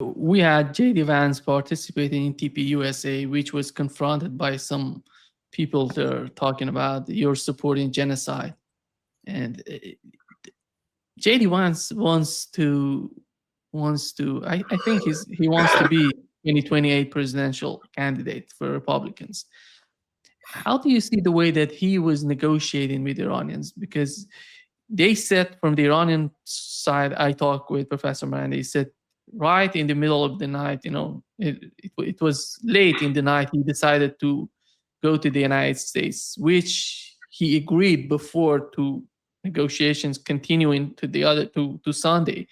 We had J.D. Vance participating in TP-USA, which was confronted by some people there talking about you're supporting genocide. And J.D. Vance wants to, I think he wants to be 2028 presidential candidate for Republicans. How do you see the way that he was negotiating with Iranians? Because they said from the Iranian side, I talked with Professor Mann, they said right in the middle of the night, it was late in the night, he decided to go to the United States, which he agreed before to negotiations continuing to Sunday,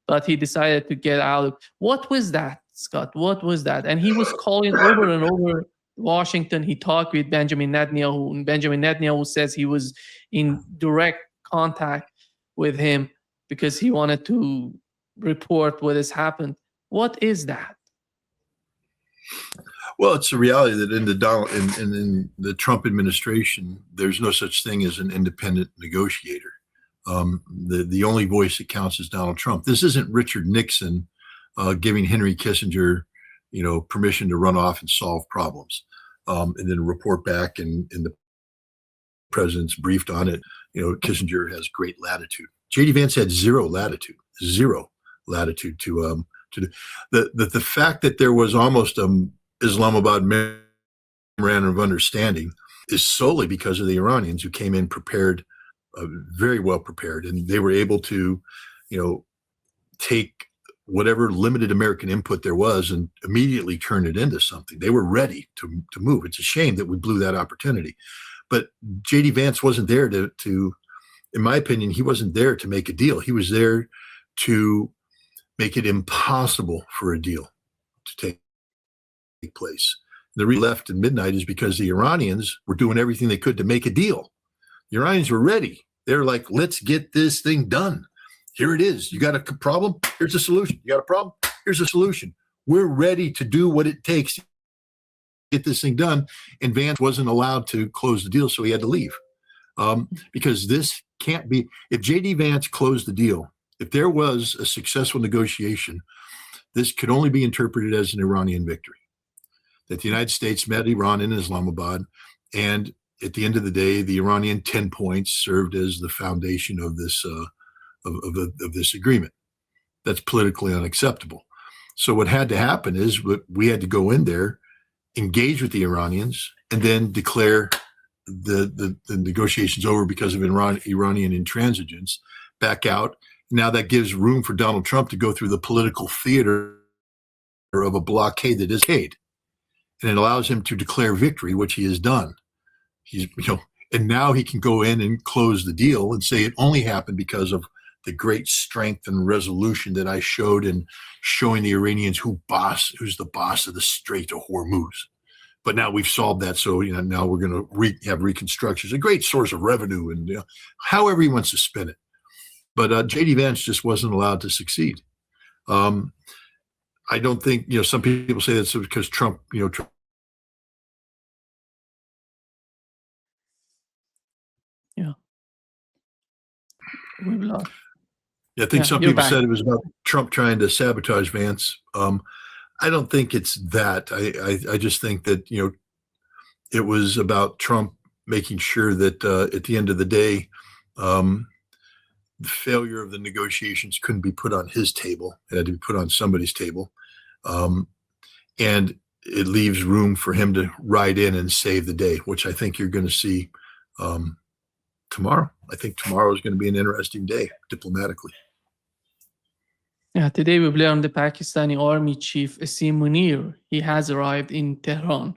but he decided to get out. What was that, Scott? What was that? And he was calling over and over Washington. He talked with Benjamin Netanyahu, and Benjamin Netanyahu says he was in direct contact with him because he wanted to report what has happened. What is that? Well, it's a reality that in the Trump administration, there's no such thing as an independent negotiator. The only voice that counts is Donald Trump. This isn't Richard Nixon giving Henry Kissinger, permission to run off and solve problems, and then report back, and the president's briefed on it. Kissinger has great latitude. J.D. Vance had zero latitude to the fact that there was almost Islamabad memorandum of understanding is solely because of the Iranians, who came in prepared, very well prepared, and they were able to, take whatever limited American input there was and immediately turn it into something. They were ready to move. It's a shame that we blew that opportunity. But J.D. Vance wasn't there to, in my opinion, he wasn't there to make a deal. He was there to make it impossible for a deal to take place. The reason left at midnight is because the Iranians were doing everything they could to make a deal. The Iranians were ready. They're like, let's get this thing done. Here it is. You got a problem? Here's a solution. You got a problem? Here's a solution. We're ready to do what it takes to get this thing done. And Vance wasn't allowed to close the deal, so he had to leave. Because this can't be, if J.D. Vance closed the deal, if there was a successful negotiation, this could only be interpreted as an Iranian victory. That the United States met Iran in Islamabad, and at the end of the day, the Iranian 10 points served as the foundation of this of this agreement. That's politically unacceptable. So what had to happen is we had to go in there, engage with the Iranians, and then declare the negotiations over because of Iranian intransigence, back out. Now that gives room for Donald Trump to go through the political theater of a blockade that is aid. And it allows him to declare victory, which he has done. And now he can go in and close the deal and say it only happened because of the great strength and resolution that I showed in showing the Iranians who's the boss of the Strait of Hormuz. But now we've solved that, so now we're going to have reconstruction. It's a great source of revenue, and however he wants to spin it. But J.D. Vance just wasn't allowed to succeed. I don't think some people say that's because Trump, Yeah. We've lost. I think some people said it was about Trump trying to sabotage Vance. I don't think it's that. I just think that, it was about Trump making sure that at the end of the day, the failure of the negotiations couldn't be put on his table. It had to be put on somebody's table. And it leaves room for him to ride in and save the day, which I think you're going to see tomorrow. I think tomorrow is going to be an interesting day diplomatically. Yeah, today we've learned the Pakistani Army Chief Asim Munir, he has arrived in Tehran,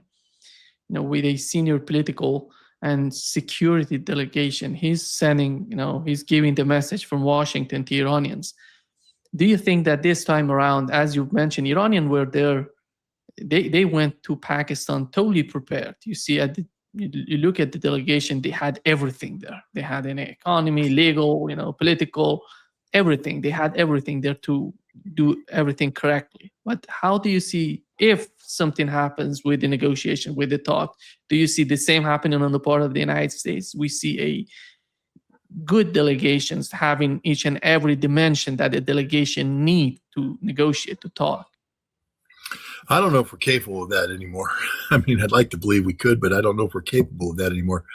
with a senior political and security delegation. He's sending, he's giving the message from Washington to Iranians. Do you think that this time around, as you mentioned, Iranians were there, they went to Pakistan totally prepared. You see, you look at the delegation, they had everything there. They had an economy, legal, political, everything. They had everything there to do everything correctly. But how do you see, if something happens with the negotiation, with the talk, do you see the same happening on the part of the United States? We see a good delegations having each and every dimension that a delegation need to negotiate, to talk. I don't know if we're capable of that anymore. I mean, I'd like to believe we could, but I don't know if we're capable of that anymore.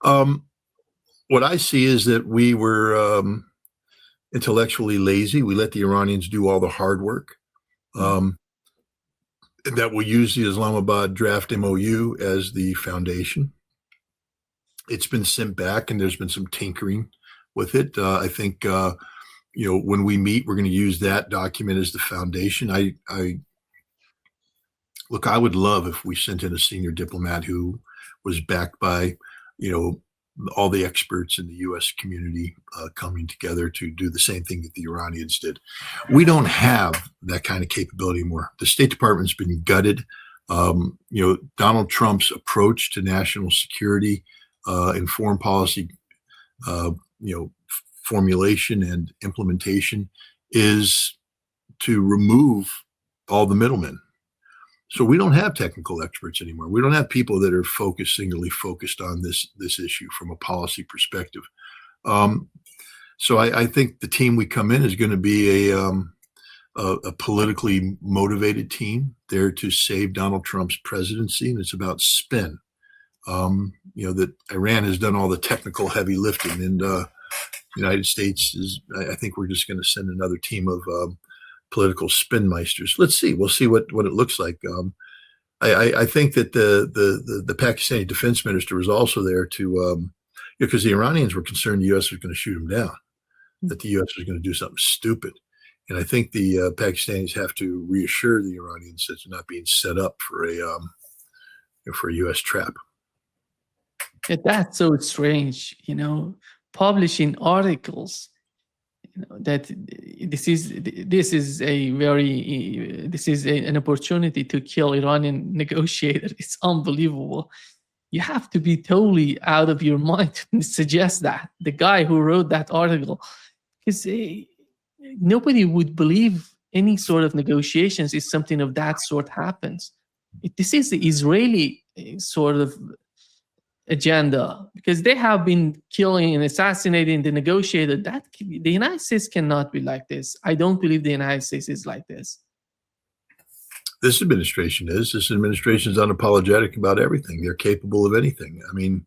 What I see is that we were intellectually lazy. We let the Iranians do all the hard work. And that we'll use the Islamabad draft MOU as the foundation. It's been sent back, and there's been some tinkering with it. I think when we meet, we're going to use that document as the foundation. Look, I would love if we sent in a senior diplomat who was backed by, all the experts in the U.S. community coming together to do the same thing that the Iranians did. We don't have that kind of capability anymore. The State Department's been gutted. Donald Trump's approach to national security and foreign policy, formulation and implementation is to remove all the middlemen. So we don't have technical experts anymore. We don't have people that are singularly focused on this issue from a policy perspective. So I think the team we come in is going to be a politically motivated team there to save Donald Trump's presidency, and it's about spin. That Iran has done all the technical heavy lifting, and the United States is. I think we're just going to send another team of political spin meisters. Let's see. We'll see what it looks like. I think that the Pakistani defense minister was also there to because the Iranians were concerned the U.S. was going to shoot them down, that the U.S. was going to do something stupid. And I think the Pakistanis have to reassure the Iranians that they're not being set up for a U.S. trap. Yeah, that's so strange, publishing articles, that this is an opportunity to kill Iranian negotiators. It's unbelievable. You have to be totally out of your mind to suggest that. The guy who wrote that article, because nobody would believe any sort of negotiations if something of that sort happens. This is the Israeli sort of agenda, because they have been killing and assassinating the negotiator. That the United States cannot be like this. I don't believe the United States is like this. This administration is. This administration is unapologetic about everything. They're capable of anything. I mean,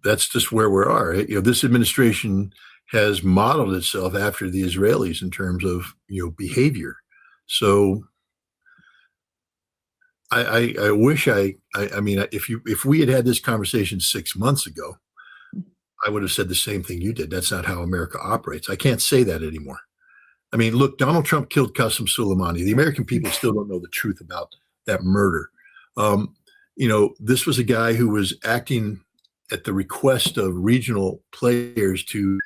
that's just where we are. This administration has modeled itself after the Israelis in terms of behavior. So I wish if we had this conversation 6 months ago, I would have said the same thing you did. That's not how America operates. I can't say that anymore. I mean, look, Donald Trump killed Qasem Soleimani. The American people still don't know the truth about that murder. This was a guy who was acting at the request of regional players to,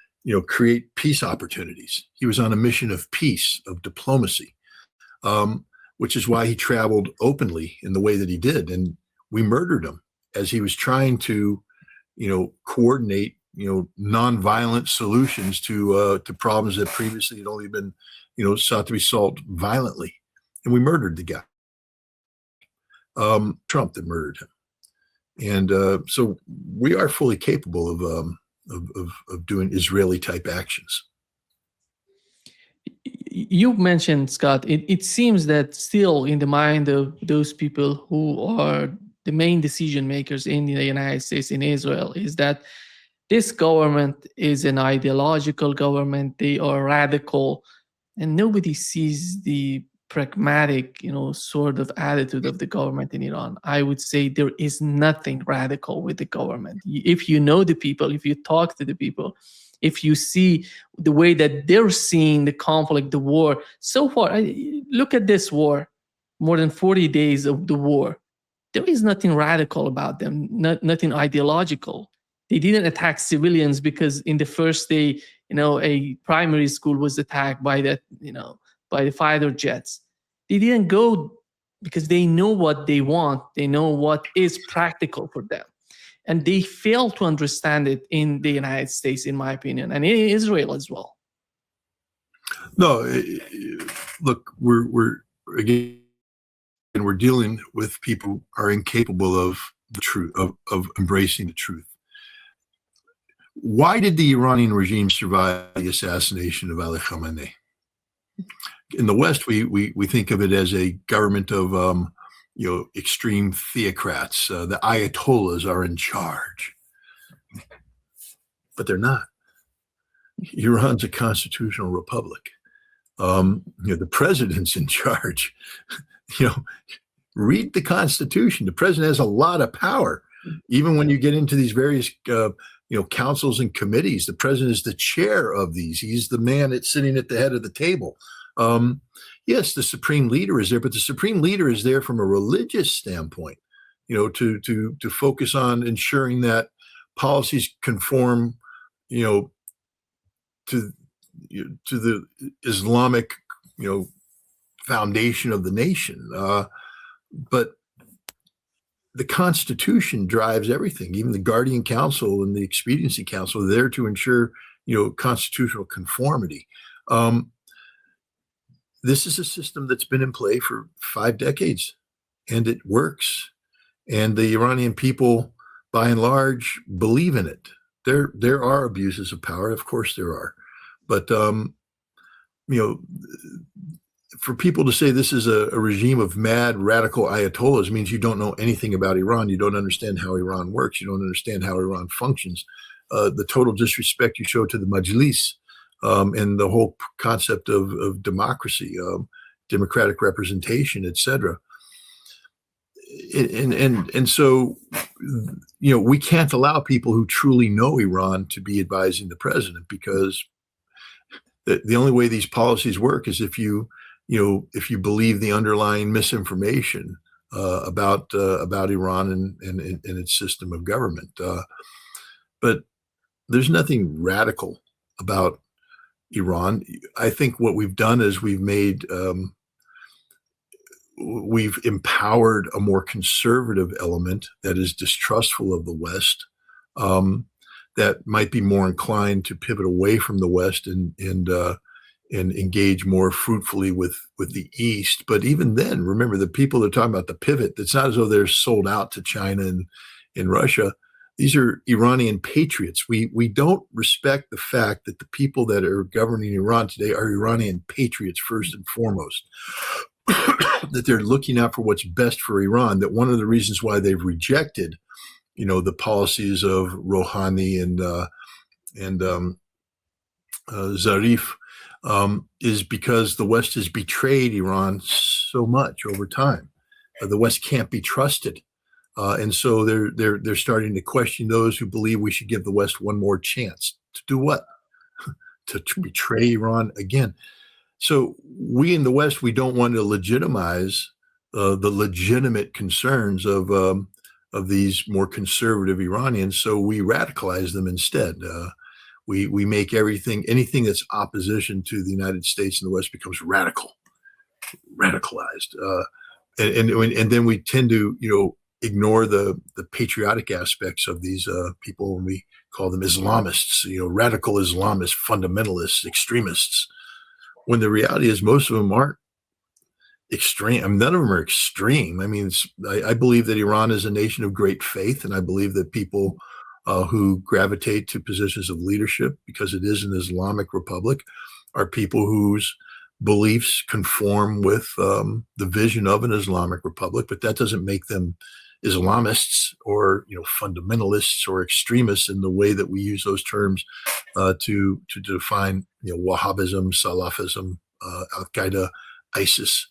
create peace opportunities. He was on a mission of peace, of diplomacy. Which is why he traveled openly in the way that he did. And we murdered him as he was trying to, coordinate, nonviolent solutions to problems that previously had only been, sought to be solved violently. And we murdered the guy. Trump that murdered him. And so we are fully capable of doing Israeli type actions. You mentioned, Scott, it seems that still in the mind of those people who are the main decision makers in the United States, in Israel, is that this government is an ideological government. They are radical, and nobody sees the pragmatic, sort of attitude of the government in Iran. I would say there is nothing radical with the government. If you know the people, if you talk to the people, if you see the way that they're seeing the conflict, the war, so far, look at this war, more than 40 days of the war. There is nothing radical about them, nothing ideological. They didn't attack civilians because in the first day, a primary school was attacked by by the fighter jets. They didn't go because they know what they want. They know what is practical for them. And they fail to understand it in the United States, in my opinion, and in Israel as well. No, look, we're dealing with people who are incapable of the truth, of embracing the truth. Why did the Iranian regime survive the assassination of Ali Khamenei? in the West, we think of it as a government of extreme theocrats. The Ayatollahs are in charge, but they're not. Iran's a constitutional republic. The president's in charge. Read the Constitution. The president has a lot of power. Even when you get into these various councils and committees, the president is the chair of these. He's the man that's sitting at the head of the table. Yes, the supreme leader is there, but the supreme leader is there from a religious standpoint, to focus on ensuring that policies conform, to the Islamic, foundation of the nation. But the Constitution drives everything. Even the Guardian Council and the Expediency Council are there to ensure, constitutional conformity. This is a system that's been in play for 5 decades, and it works. And the Iranian people, by and large, believe in it. There are abuses of power, of course there are, but for people to say this is a regime of mad radical ayatollahs means you don't know anything about Iran. You don't understand how Iran works. You don't understand how Iran functions. The total disrespect you show to the Majlis and the whole concept of democracy, democratic representation, etc. And so, we can't allow people who truly know Iran to be advising the president, because the only way these policies work is if you believe the underlying misinformation about Iran and its system of government. But there's nothing radical about Iran. I think what we've done is we've empowered a more conservative element that is distrustful of the West, that might be more inclined to pivot away from the West and engage more fruitfully with the East. But even then, remember, the people that are talking about the pivot, it's not as though they're sold out to China and Russia. These are Iranian patriots. We don't respect the fact that the people that are governing Iran today are Iranian patriots first and foremost, that they're looking out for what's best for Iran, that one of the reasons why they've rejected, the policies of Rouhani and Zarif, is because the West has betrayed Iran so much over time. The West can't be trusted. And so they're starting to question those who believe we should give the West one more chance. To do what? to betray Iran again. So we in the West, we don't want to legitimize the legitimate concerns of these more conservative Iranians. So we radicalize them instead. We make anything that's opposition to the United States and the West becomes radicalized. And then we tend to, ignore the patriotic aspects of these people, and we call them Islamists, radical Islamists, fundamentalists, extremists, when the reality is most of them aren't extreme. I mean, none of them are extreme. I mean, I believe that Iran is a nation of great faith, and I believe that people who gravitate to positions of leadership, because it is an Islamic republic, are people whose beliefs conform with the vision of an Islamic republic, but that doesn't make them Islamists or fundamentalists or extremists in the way that we use those terms to define Wahhabism, Salafism, Al Qaeda, ISIS,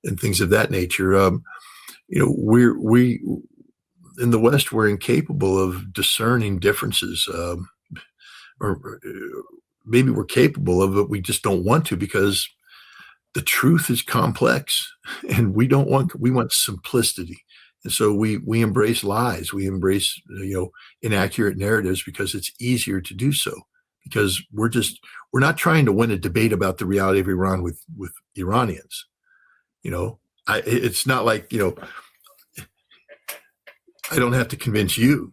and things of that nature. We in the West, we're incapable of discerning differences, or maybe we're capable of it. We just don't want to, because the truth is complex, and we want simplicity. And so we embrace lies. We embrace, inaccurate narratives, because it's easier to do so, because we're not trying to win a debate about the reality of Iran with Iranians. It's not like, I don't have to convince you.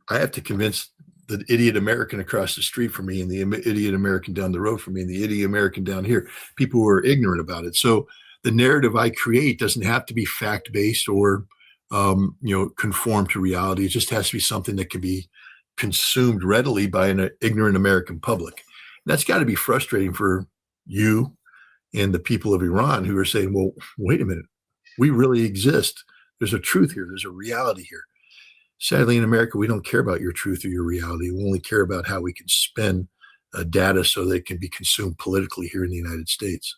I have to convince the idiot American across the street from me, and the idiot American down the road from me, and the idiot American down here, people who are ignorant about it. So the narrative I create doesn't have to be fact-based or, conform to reality. It just has to be something that can be consumed readily by an ignorant American public. And that's got to be frustrating for you and the people of Iran who are saying, well, wait a minute, we really exist. There's a truth here. There's a reality here. Sadly, in America, we don't care about your truth or your reality. We only care about how we can spend data so they can be consumed politically here in the United States.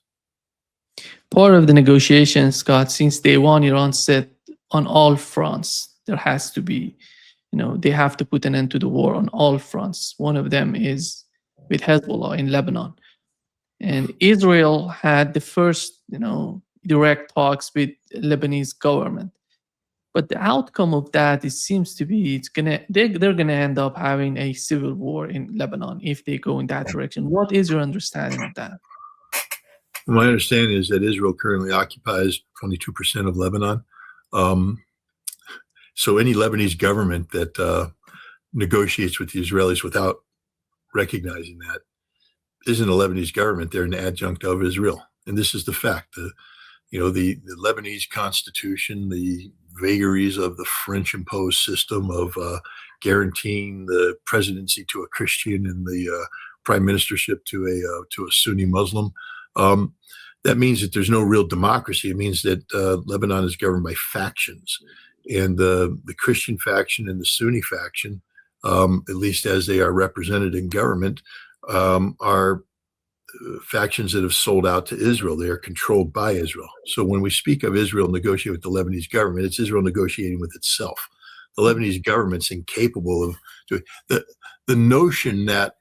Part of the negotiations, Scott, since day one, Iran said on all fronts, there has to be, they have to put an end to the war on all fronts. One of them is with Hezbollah in Lebanon. And Israel had the first, direct talks with Lebanese government. But the outcome of that, it seems to be, they're gonna end up having a civil war in Lebanon if they go in that direction. What is your understanding of that? My understanding is that Israel currently occupies 22% of Lebanon. So any Lebanese government that negotiates with the Israelis without recognizing that isn't a Lebanese government. They're an adjunct of Israel. And this is the fact. The Lebanese constitution, the vagaries of the French imposed system of guaranteeing the presidency to a Christian and the prime ministership to a Sunni Muslim. That means that there's no real democracy. It means that Lebanon is governed by factions, and the Christian faction and the Sunni faction, at least as they are represented in government, are factions that have sold out to Israel. They are controlled by Israel. So when we speak of Israel negotiating with the Lebanese government, it's Israel negotiating with itself. The Lebanese government's incapable of doing the notion that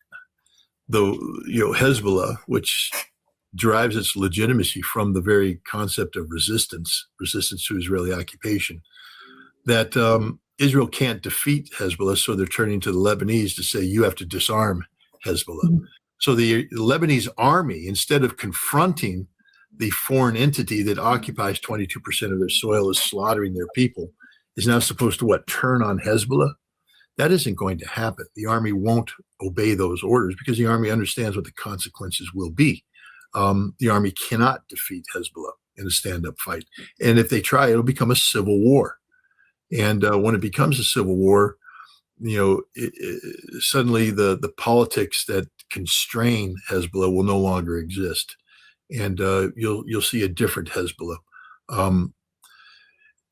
Hezbollah, which derives its legitimacy from the very concept of resistance to Israeli occupation, that Israel can't defeat Hezbollah, so they're turning to the Lebanese to say, you have to disarm Hezbollah. Mm-hmm. So the Lebanese army, instead of confronting the foreign entity that occupies 22% of their soil, is slaughtering their people, is now supposed to turn on Hezbollah? That isn't going to happen. The army won't obey those orders because the army understands what the consequences will be. The army cannot defeat Hezbollah in a stand-up fight. And if they try, it'll become a civil war. And when it becomes a civil war, suddenly the politics that constrain Hezbollah will no longer exist, and you'll see a different Hezbollah.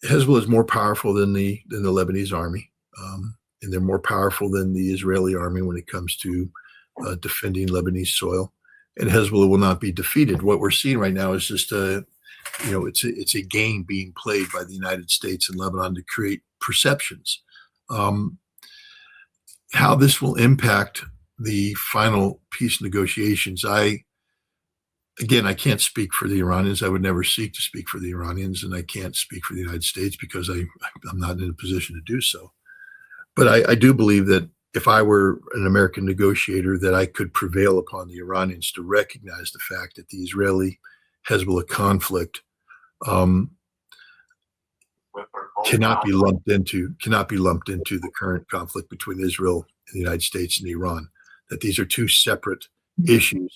Hezbollah is more powerful than the Lebanese army, and they're more powerful than the Israeli army when it comes to defending Lebanese soil. And Hezbollah will not be defeated. What we're seeing right now is just it's a game being played by the United States and Lebanon to create perceptions. How this will impact the final peace negotiations, I can't speak for the Iranians. I would never seek to speak for the Iranians, and I can't speak for the United States because I'm not in a position to do so. But I do believe that if I were an American negotiator, that I could prevail upon the Iranians to recognize the fact that the Israeli-Hezbollah conflict cannot be lumped into the current conflict between Israel and the United States and Iran. That these are two separate issues.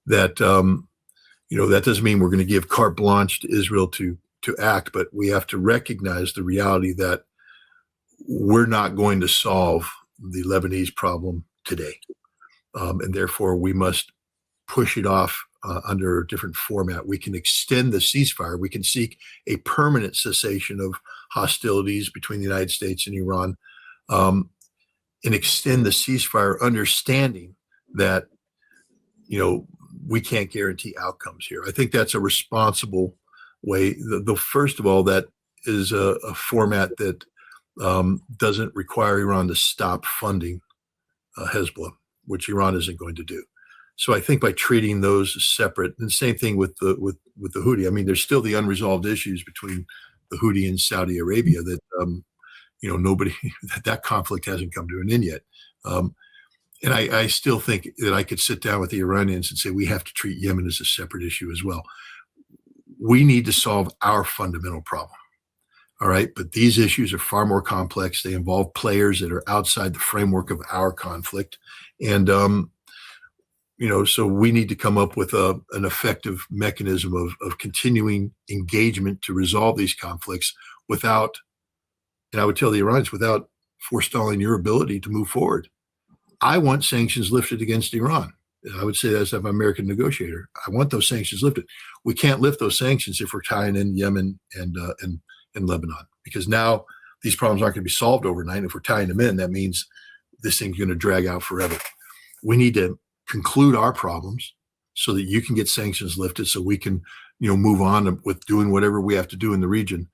That that doesn't mean we're going to give carte blanche to Israel to act, but we have to recognize the reality that we're not going to solve the Lebanese problem today, and therefore we must push it off under a different format. We can extend the ceasefire. We can seek a permanent cessation of hostilities between the United States and Iran, and extend the ceasefire, understanding that we can't guarantee outcomes here. I think that's a responsible way. The first of all, that is a format that doesn't require Iran to stop funding Hezbollah, which Iran isn't going to do. So I think by treating those as separate, and same thing with the Houthi. I mean, there's still the unresolved issues between the Houthi and Saudi Arabia that nobody that conflict hasn't come to an end yet. And I still think that I could sit down with the Iranians and say we have to treat Yemen as a separate issue as well. We need to solve our fundamental problem. All right. But these issues are far more complex. They involve players that are outside the framework of our conflict. And, so we need to come up with an effective mechanism of continuing engagement to resolve these conflicts without, and I would tell the Iranians, without forestalling your ability to move forward. I want sanctions lifted against Iran. I would say as an American negotiator, I want those sanctions lifted. We can't lift those sanctions if we're tying in Yemen and Lebanon, because now these problems aren't going to be solved overnight. If we're tying them in, that means this thing's going to drag out forever. We need to conclude our problems so that you can get sanctions lifted, so we can, move on with doing whatever we have to do in the region.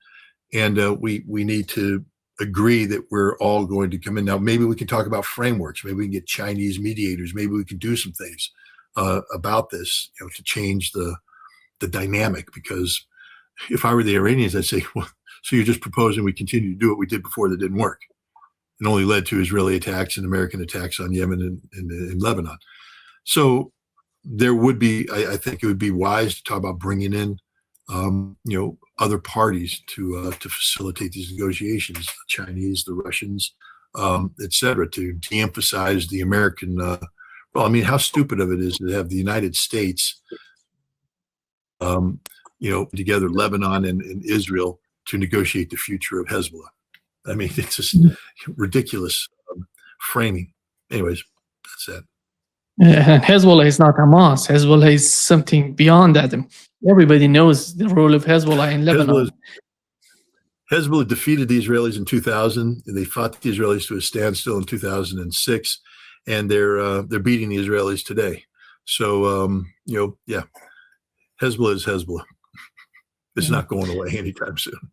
And we need to agree that we're all going to come in. Now, maybe we can talk about frameworks. Maybe we can get Chinese mediators. Maybe we can do some things about this, to change the dynamic. Because if I were the Iranians, I'd say, well, so you're just proposing we continue to do what we did before that didn't work. It only led to Israeli attacks and American attacks on Yemen and Lebanon. So there would be, I think it would be wise to talk about bringing in, other parties to facilitate these negotiations, the Chinese, the Russians, et cetera, to de-emphasize the American. Well, I mean, how stupid of it is to have the United States, together Lebanon and Israel to negotiate the future of Hezbollah. I mean, it's just ridiculous framing. Anyways, that's it. And Hezbollah is not Hamas. Hezbollah is something beyond that. Everybody knows the role of Hezbollah in Lebanon. Hezbollah defeated the Israelis in 2000, and they fought the Israelis to a standstill in 2006, and they're beating the Israelis today. So, yeah, Hezbollah is Hezbollah. It's not going away anytime soon.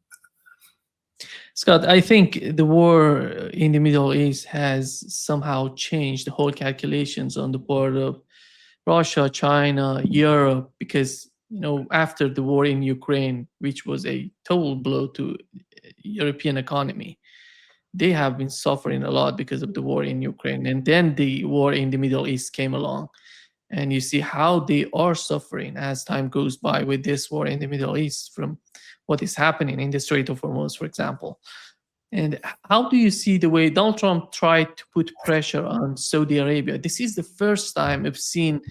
Scott, I think the war in the Middle East has somehow changed the whole calculations on the part of Russia, China, Europe, because, after the war in Ukraine, which was a total blow to European economy, they have been suffering a lot because of the war in Ukraine. And then the war in the Middle East came along. And you see how they are suffering as time goes by with this war in the Middle East, from what is happening in the Strait of Hormuz, for example. And how do you see the way Donald Trump tried to put pressure on Saudi Arabia? This is the first time I've seen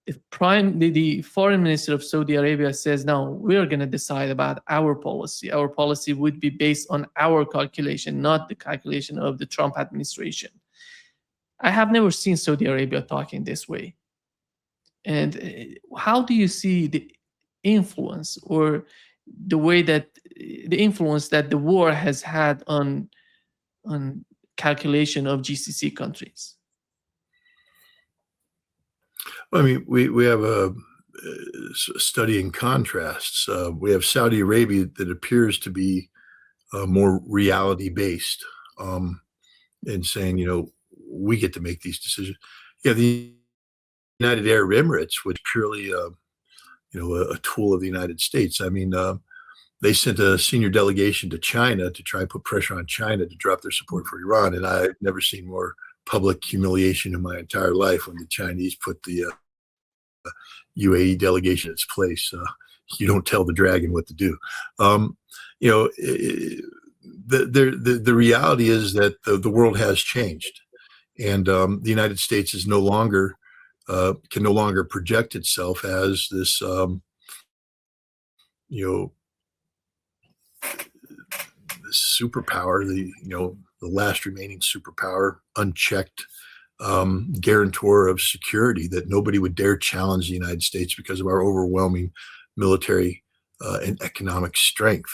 the foreign minister of Saudi Arabia says, no, we're going to decide about our policy. Our policy would be based on our calculation, not the calculation of the Trump administration. I have never seen Saudi Arabia talking this way. And how do you see the influence, or the way that the influence that the war has had on calculation of GCC countries? Well, I mean, we have a study in contrasts. We have Saudi Arabia that appears to be more reality-based, and saying, we get to make these decisions. Yeah, the United Arab Emirates was purely, a tool of the United States. I mean, they sent a senior delegation to China to try and put pressure on China to drop their support for Iran. And I've never seen more public humiliation in my entire life when the Chinese put the UAE delegation in its place. You don't tell the dragon what to do. The reality is that the world has changed, and the United States is no longer can no longer project itself as this this superpower, the last remaining superpower, unchecked guarantor of security, that nobody would dare challenge the United States because of our overwhelming military and economic strength.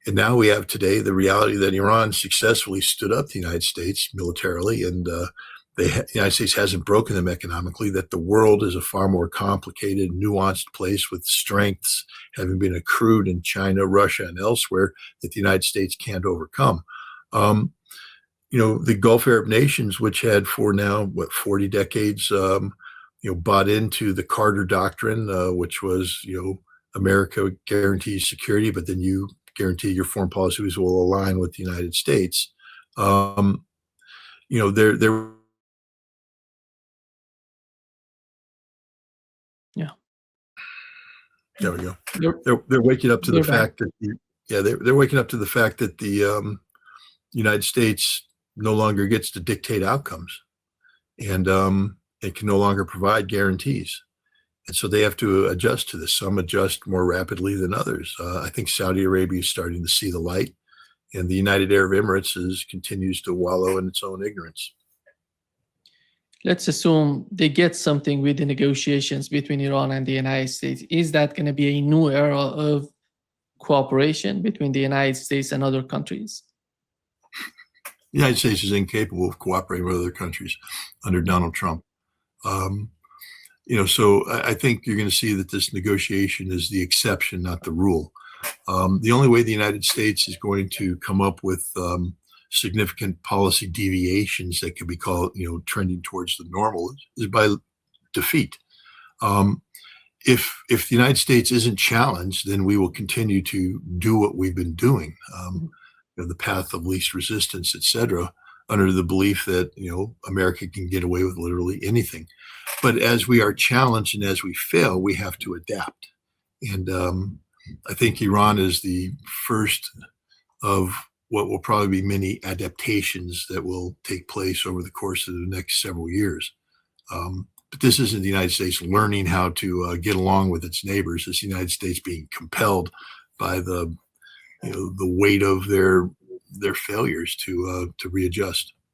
And now we have today the reality that Iran successfully stood up the United States militarily, and the United States hasn't broken them economically, that the world is a far more complicated, nuanced place with strengths having been accrued in China, Russia, and elsewhere that the United States can't overcome. The Gulf Arab nations, which had for now, 40 decades, bought into the Carter Doctrine, which was, America guarantees security, but then you guarantee your foreign policies will align with the United States. They're Yeah. There we go. They're waking up to the fact that they're waking up to the fact that the United States no longer gets to dictate outcomes, and it can no longer provide guarantees, and so they have to adjust to this. Some adjust more rapidly than others. I think Saudi Arabia is starting to see the light, and the United Arab Emirates continues to wallow in its own ignorance. let's assume they get something with the negotiations between Iran and the United States. Is that going to be a new era of cooperation between the United States and other countries? The United States is incapable of cooperating with other countries under Donald Trump. So I think you're going to see that this negotiation is the exception, not the rule. The only way the United States is going to come up with significant policy deviations that could be called, trending towards the normal is by defeat. If the United States isn't challenged, then we will continue to do what we've been doing, the path of least resistance, et cetera, under the belief that, America can get away with literally anything. But as we are challenged and as we fail, we have to adapt. And I think Iran is the first of what will probably be many adaptations that will take place over the course of the next several years. But this isn't the United States learning how to get along with its neighbors. It's the United States being compelled by the weight of their failures to readjust.